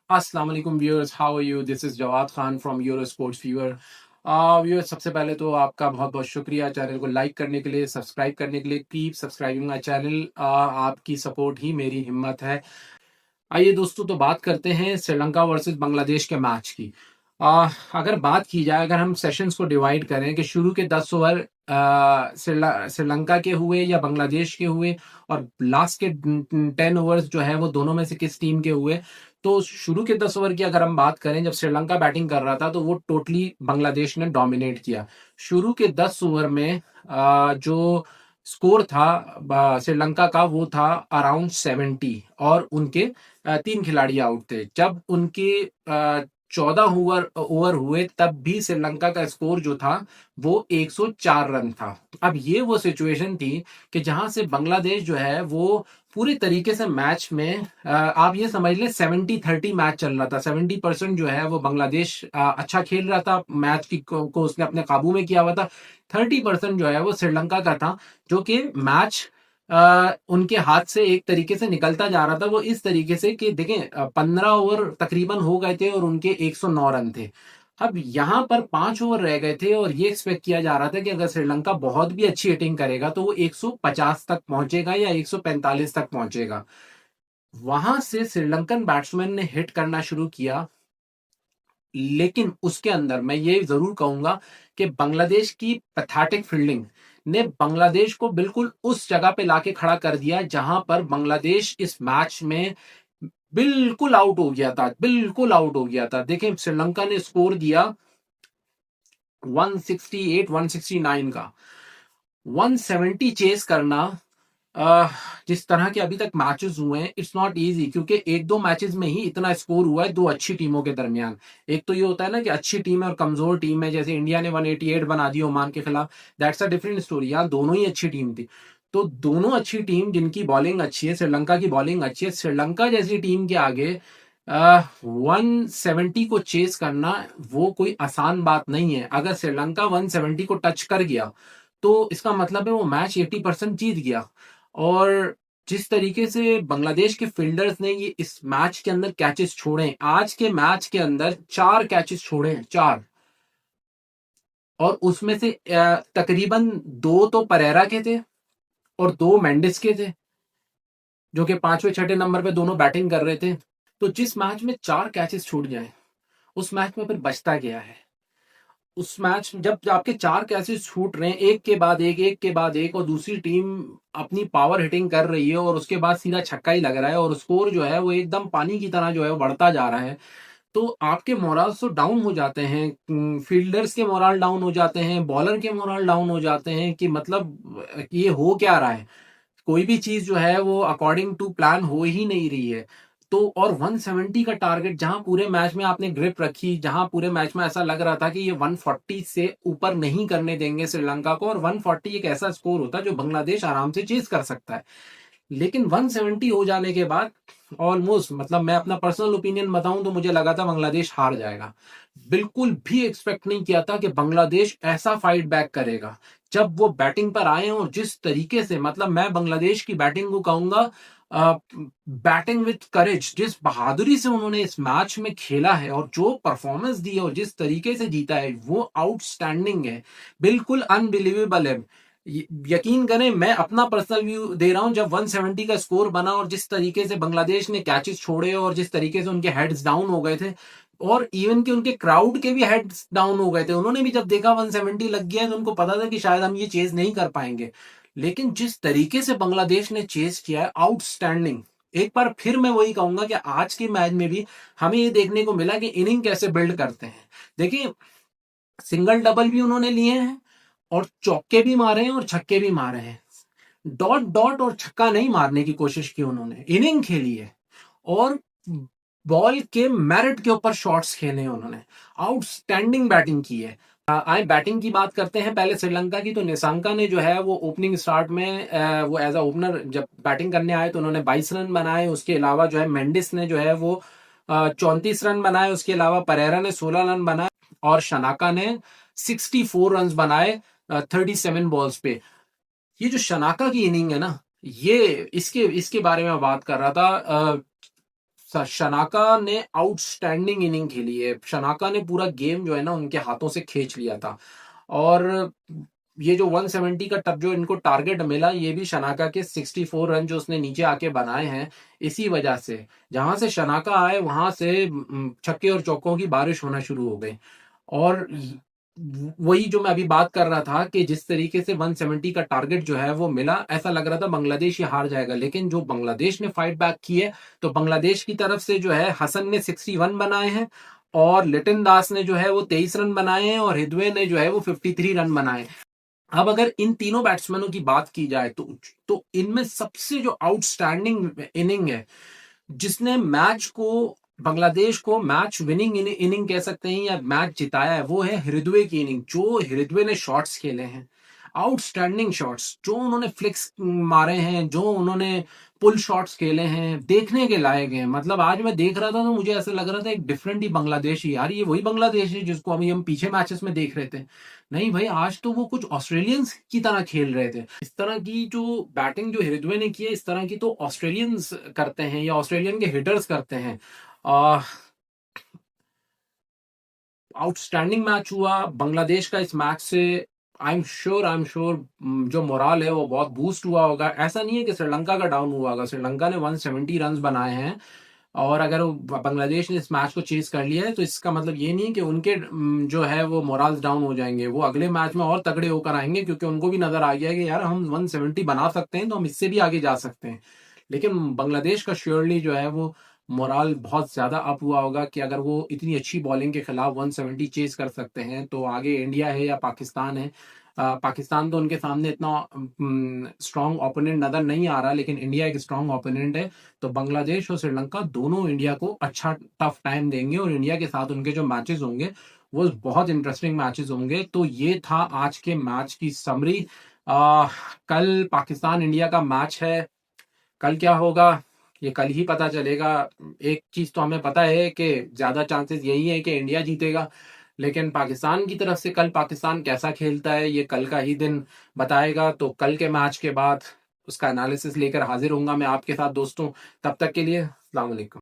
अस्सलाम वालेकुम viewers, how are you? This is Jawad Khan from Euro sports viewer. Viewers, सबसे पहले तो आपका बहुत बहुत शुक्रिया चैनल को लाइक करने के लिए, सब्सक्राइब करने के लिए। Keep subscribing my channel. आपकी सपोर्ट ही मेरी हिम्मत है। आइए दोस्तों, तो बात करते हैं श्रीलंका वर्सेस बांग्लादेश के मैच की। अगर बात की जाए, अगर हम सेशंस को डिवाइड करें कि शुरू के 10 ओवर श्रीलंका के हुए या बांग्लादेश के हुए, और लास्ट के 10 ओवर्स जो है वो दोनों में से किस टीम के हुए, तो शुरू के 10 ओवर की अगर हम बात करें, जब श्रीलंका बैटिंग कर रहा था तो वो टोटली बांग्लादेश ने डोमिनेट किया। शुरू के 10 ओवर में जो स्कोर था श्रीलंका का, वो था अराउंड 70, और उनके 3 खिलाड़ी आउट थे। जब उनके 14 ओवर हुए, तब भी श्रीलंका का स्कोर जो था वो 104 रन था। अब ये वो सिचुएशन थी कि जहां से बांग्लादेश जो है वो पूरे तरीके से मैच में, आप ये समझ लें 70-30 मैच चल रहा था। 70% जो है वो बांग्लादेश अच्छा खेल रहा था, मैच को उसने अपने काबू में किया हुआ था। 30% जो है वो श्रीलंका का था, जो कि मैच उनके हाथ से एक तरीके से निकलता जा रहा था। वो इस तरीके से कि देखें, 15 ओवर तकरीबन हो गए थे और उनके 109 रन थे। अब यहाँ पर 5 ओवर रह गए थे और ये एक्सपेक्ट किया जा रहा था कि अगर श्रीलंका बहुत भी अच्छी हिटिंग करेगा तो वो 150 तक पहुंचेगा या 145 तक पहुंचेगा। वहां से श्रीलंकन बैट्समैन ने हिट करना शुरू किया, लेकिन उसके अंदर मैं ये जरूर कहूंगा कि बांग्लादेश की पैथेटिक फील्डिंग ने बांग्लादेश को बिल्कुल उस जगह पे लाके खड़ा कर दिया जहां पर बांग्लादेश इस मैच में बिल्कुल आउट हो गया था, बिल्कुल आउट हो गया था। देखें, श्रीलंका ने स्कोर दिया 168 169 का। 170 चेस करना, अह, जिस तरह के अभी तक मैचेस हुए हैं, इट्स नॉट इजी, क्योंकि एक दो मैचेस में ही इतना स्कोर हुआ है दो अच्छी टीमों के दरमियान। एक तो ये होता है ना कि अच्छी टीम है और कमजोर टीम है, जैसे इंडिया ने 188 बना दी ओमान के खिलाफ, दैट्स अ डिफरेंट स्टोरी। यहाँ दोनों ही अच्छी टीम थी। तो दोनों अच्छी टीम जिनकी बॉलिंग अच्छी है, श्रीलंका की बॉलिंग अच्छी है, श्रीलंका जैसी टीम के आगे 170 को चेस करना वो कोई आसान बात नहीं है। अगर श्रीलंका 170 को टच कर गया तो इसका मतलब है वो मैच 80% जीत गया। और जिस तरीके से बांग्लादेश के फील्डर्स ने ये इस मैच के अंदर कैचेस छोड़े, आज के मैच के अंदर 4 कैचेस छोड़े हैं, 4। और उसमें से तकरीबन 2 तो परेरा के थे और 2 मेंडिस के थे, जो कि 5वें 6ठे नंबर पे दोनों बैटिंग कर रहे थे। तो जिस मैच में 4 कैचेस छूट जाए, उस मैच में फिर बचता क्या है? उस मैच में जब आपके 4 कैचेस छूट रहे हैं, एक के बाद एक, एक के बाद एक, और दूसरी टीम अपनी पावर हिटिंग कर रही है और उसके बाद सीधा छक्का ही लग रहा है और स्कोर जो है वो एकदम पानी की तरह जो है वो बढ़ता जा रहा है, तो आपके मोरल तो डाउन हो जाते हैं। फील्डर्स के मोरल डाउन हो जाते हैं, बॉलर के मोरल डाउन हो जाते हैं कि मतलब ये हो क्या रहा है। कोई भी चीज जो है वो अकॉर्डिंग टू प्लान हो ही नहीं रही है। तो और 170 का टारगेट, जहां पूरे मैच में आपने ग्रिप रखी, जहां पूरे मैच में ऐसा लग रहा था कि ये 140 से ऊपर नहीं करने देंगे श्रीलंका को, और 140 एक ऐसा स्कोर होता है जो बांग्लादेश आराम से चेज कर सकता है। लेकिन 170 हो जाने के बाद ऑलमोस्ट, मतलब मैं अपना पर्सनल ओपिनियन बताऊं तो मुझे लगा था बांग्लादेश हार जाएगा। बिल्कुल भी एक्सपेक्ट नहीं किया था कि बांग्लादेश ऐसा फाइट बैक करेगा। जब वो बैटिंग पर आए और जिस तरीके से, मतलब मैं बांग्लादेश की बैटिंग को कहूंगा बैटिंग विथ करेज, जिस बहादुरी से उन्होंने इस मैच में खेला है और जो परफॉर्मेंस दी है और जिस तरीके से जीता है, वो आउटस्टैंडिंग है, बिल्कुल अनबिलीवेबल है। यकीन करें, मैं अपना पर्सनल व्यू दे रहा हूं, जब 170 का स्कोर बना और जिस तरीके से बांग्लादेश ने कैचेस छोड़े और जिस तरीके से उनके हेड्स डाउन हो गए थे, और इवन कि उनके क्राउड के भी हेड्स डाउन हो गए थे, उन्होंने भी जब देखा 170 लग गया है तो उनको पता था कि शायद हम ये चेज नहीं कर पाएंगे। लेकिन जिस तरीके से बांग्लादेश ने चेज किया है, आउटस्टैंडिंग। एक बार फिर मैं वही कहूंगा कि आज के मैच में भी हमें ये देखने को मिला कि इनिंग कैसे बिल्ड करते हैं। देखिए, सिंगल डबल भी उन्होंने लिए हैं और चौके भी मारे हैं और छक्के भी मारे हैं। डॉट डॉट और छक्का नहीं मारने की कोशिश की उन्होंने, इनिंग खेली है और बॉल के मेरिट के ऊपर शॉट्स खेले हैं उन्होंने। आउटस्टैंडिंग बैटिंग की है। आए बैटिंग की बात करते हैं पहले श्रीलंका की। तो निशंका ने जो है वो ओपनिंग स्टार्ट में वो एज अ ओपनर जब बैटिंग करने आए तो उन्होंने 22 रन बनाए। उसके अलावा जो है मेंडिस ने जो है वो 34 रन बनाए। उसके अलावा परेरा ने 16 रन बनाए और शनाका ने 64 रन बनाए 37 बॉल्स पे। ये जो शनाका की इनिंग है ना, ये इसके इसके बारे में बात कर रहा था। शनाका ने आउटस्टैंडिंग इनिंग खेली है। शनाका ने पूरा गेम जो है ना उनके हाथों से खींच लिया था। और ये जो 170 का टप जो इनको टारगेट मिला, ये भी शनाका के 64 रन जो उसने नीचे आके बनाए हैं, इसी वजह से। जहां से शनाका आए वहां से छक्के और चौकों की बारिश होना शुरू हो गई। और वही जो मैं अभी बात कर रहा था कि जिस तरीके से 170 का टारगेट जो है वो मिला, ऐसा लग रहा था बांग्लादेश ही हार जाएगा, लेकिन जो बांग्लादेश ने फाइट बैक की है, तो बांग्लादेश की तरफ से जो है हसन ने 61 बनाए हैं, और लिटिन दास ने जो है वो 23 रन बनाए हैं, और हिदवे ने जो है वो 53 रन बनाए हैं। अब अगर इन तीनों बैट्समैनों की बात की जाए तो इनमें सबसे जो आउटस्टैंडिंग इनिंग है, जिसने मैच को, बांग्लादेश को मैच विनिंग इनिंग कह सकते हैं या मैच जिताया है, वो है हृदवे की इनिंग। जो हृदवे ने शॉट्स खेले हैं, आउटस्टैंडिंग शॉट्स, जो उन्होंने फ्लिक्स मारे हैं, जो उन्होंने पुल शॉट्स खेले हैं, देखने के लायक हैं। मतलब आज मैं देख रहा था तो मुझे ऐसा लग रहा था एक डिफरेंट ही बांग्लादेश ही, यार ये वही बांग्लादेश है जिसको अभी हम पीछे मैचेस में देख रहे थे। नहीं भाई, आज तो वो कुछ ऑस्ट्रेलियंस की तरह खेल रहे थे। इस तरह की जो बैटिंग जो हृदवे ने की है, इस तरह की तो ऑस्ट्रेलियंस करते हैं या ऑस्ट्रेलियन के हिटर्स करते हैं। आउटस्टैंडिंग मैच हुआ बांग्लादेश का। इस मैच से आई एम श्योर जो मोराल है वो बहुत बूस्ट हुआ होगा। ऐसा नहीं है कि श्रीलंका का डाउन हुआ होगा। श्रीलंका ने 170 रन बनाए हैं, और अगर बांग्लादेश ने इस मैच को चेज कर लिया है, तो इसका मतलब ये नहीं कि उनके जो है वो मोराल्स डाउन हो जाएंगे। वो अगले मैच में और तगड़े होकर आएंगे, क्योंकि उनको भी नजर आ गया है कि यार हम 170 बना सकते हैं, तो हम इससे भी आगे जा सकते हैं। लेकिन बांग्लादेश का श्योरली जो है वो मोराल बहुत ज्यादा अप हुआ होगा कि अगर वो इतनी अच्छी बॉलिंग के खिलाफ 170 चेज कर सकते हैं, तो आगे इंडिया है या पाकिस्तान है। पाकिस्तान तो उनके सामने इतना स्ट्रांग ओपोनेंट नजर नहीं आ रहा, लेकिन इंडिया एक स्ट्रांग ओपोनेंट है। तो बांग्लादेश और श्रीलंका दोनों इंडिया को अच्छा टफ टाइम देंगे, और इंडिया के साथ उनके जो मैचेस होंगे वो बहुत इंटरेस्टिंग मैचेस होंगे। तो ये था आज के मैच की समरी। कल पाकिस्तान इंडिया का मैच है। कल क्या होगा ये कल ही पता चलेगा। एक चीज तो हमें पता है कि ज्यादा चांसेस यही है कि इंडिया जीतेगा, लेकिन पाकिस्तान की तरफ से कल पाकिस्तान कैसा खेलता है ये कल का ही दिन बताएगा। तो कल के मैच के बाद उसका एनालिसिस लेकर हाजिर होऊंगा मैं आपके साथ दोस्तों। तब तक के लिए अस्सलाम वालेकुम।